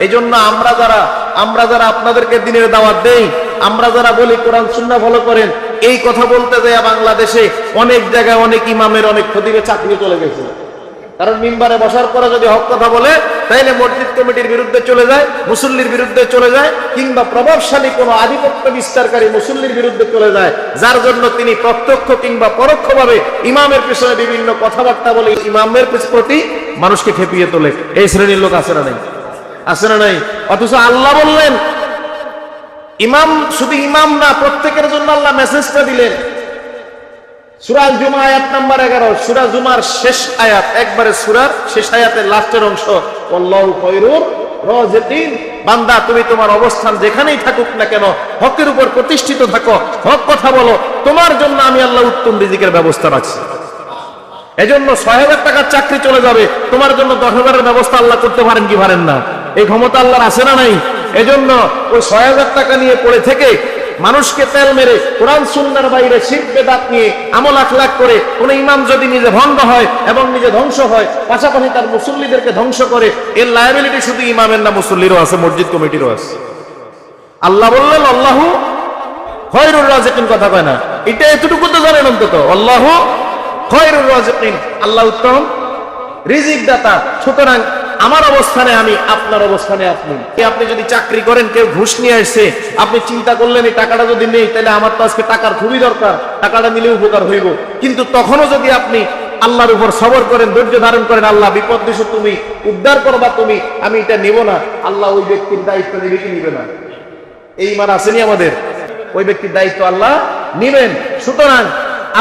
এই জন্য আমরা যারা আপনাদেরকে দিনের দাওয়াত দেই, আমরা যারা বলি কোরআন সুন্নাহ ফলো করেন, এই কথা বলতে যায় বাংলাদেশে অনেক জায়গায় অনেক ইমামের অনেক খতিবের চাকরি চলে গেছে। কারণ মিম্বারে বসার পরে যদি হক কথা বলে, তাইলে মসজিদ কমিটির বিরুদ্ধে চলে যায়, মুসল্লির বিরুদ্ধে চলে যায়, কিংবা প্রভাবশালী কোনো আধিপত্য বিস্তারকারী মুসল্লির বিরুদ্ধে চলে যায়, যার জন্য তিনি প্রত্যক্ষ কিংবা পরোক্ষভাবে ইমামের পেছনে বিভিন্ন কথাবার্তা বলে ইমামের প্রতি মানুষকে খেপিয়ে তোলে। এই শ্রেণীর লোক আছে না নাই? আছে না নাই? অথচ আল্লাহ বললেন ইমাম শুধু ইমাম না, প্রত্যেকের জন্য আল্লাহ মেসেজটা দিলেন। সূরা জুমা আয়াত নাম্বার 11, সূরা জুমার শেষ আয়াত, একবারে সূরার শেষ আয়াতের লাস্টের অংশ, আল্লাহু খায়রুর রাযিকিন। বান্দা, তুমি তোমার অবস্থান যেখানেই থাকুক না কেন, হকের উপর প্রতিষ্ঠিত থাকো, হক কথা বলো, তোমার জন্য আমি আল্লাহ উত্তম রিজিকের ব্যবস্থা রাখছি। এজন্য ৬০০০ টাকার চাকরি চলে যাবে, তোমার জন্য ১০,০০০-এর ব্যবস্থা আল্লাহ করতে পারেন কি পারেন না? এই ক্ষমতা আল্লাহর আছে না নাই? এজন্য ওই ৬০০০ টাকা নিয়ে পড়ে থেকে মানুষকে তেল মেরে কোরআন সুন্নাহর বাইরে শিরক বিদআত নিয়ে আমল আখলাক করে কোন ইমাম যদি নিজে ভণ্ড হয় এবং নিজে ধ্বংস হয়, পাশাপাশি তার মুসল্লিদেরকে ধ্বংস করে, এর লায়াবিলিটি শুধু ইমামের না, মুসল্লিরও আছে, মসজিদ কমিটিরও আছে। আল্লাহ বললেন আল্লাহু খায়রুর রাযিকিন, কথা কয় না? এটা এতটুকু তো জানেন অন্তত, আল্লাহু খায়রুর রাযিকিন, আল্লাহ উত্তম রিজিক দাতা। সুতরাং আমার অবস্থানে আমি, আপনার অবস্থানে আপনি। আপনি যদি চাকরি করেন, কেউ ঘুষ নিয়ে আসছে, আপনি চিন্তা করলেন এই টাকাটা যদি নেই তাহলে আমার তো আজকে টাকার খুবই দরকার, টাকাটা নিলে উপকার হইব। কিন্তু তখনও যদি আপনি আল্লাহর উপর সবর করেন, ধৈর্য ধারণ করেন, আল্লাহ বিপদ দিছো, তুমি উদ্ধার করবা, তুমি, আমি এটা নেব না, আল্লাহ ওই ব্যক্তির দায়িত্ব নেবে কি নিবে না? এই ইমান আসেনি আমাদের? ওই ব্যক্তির দায়িত্ব আল্লাহ নিবেন। সুতরাং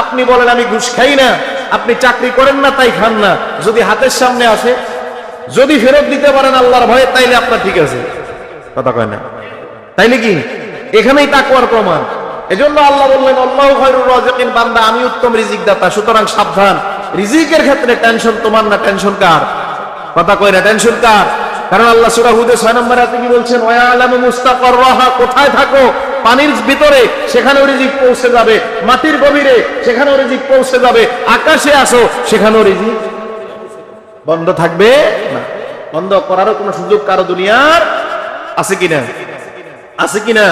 আপনি বলেন আমি ঘুষ খাই না, আপনি চাকরি করেন না তাই খান না, যদি হাতের সামনে আসে, যদি ফেরত দিতে পারেন আল্লাহর ভয়ে, তাইলে আপনার ঠিক আছে, কথা কয় না? তাইলে কি এখানেই তাকওয়ার প্রমাণ। এজন্য আল্লাহ বললেন আল্লাহু খায়রুর রাযিকিন, বান্দা আমি উত্তম রিজিক দাতা। সুতরাং সাবধান, রিজিকের ক্ষেত্রে টেনশন তোমার না, টেনশন কার? কথা কয় না, টেনশন কার? কারণ আল্লাহ সূরা হুদে ৬ নম্বর আয়াতে কি বলছেন? ওয়া ইয়ালামু মুস্তাকাররাহা, কোথায় থাকো, পানির ভিতরে, সেখানেও রিজিক পৌঁছে যাবে, মাটির গভীরে, সেখানেও রিজিক পৌঁছে যাবে, আকাশে আসো, সেখানেও রিজিক বন্ধ থাকবে না। বন্ধ করারও কোনো সুযোগ কারো দুনিয়ার আছে কিনা? আছে কিনা?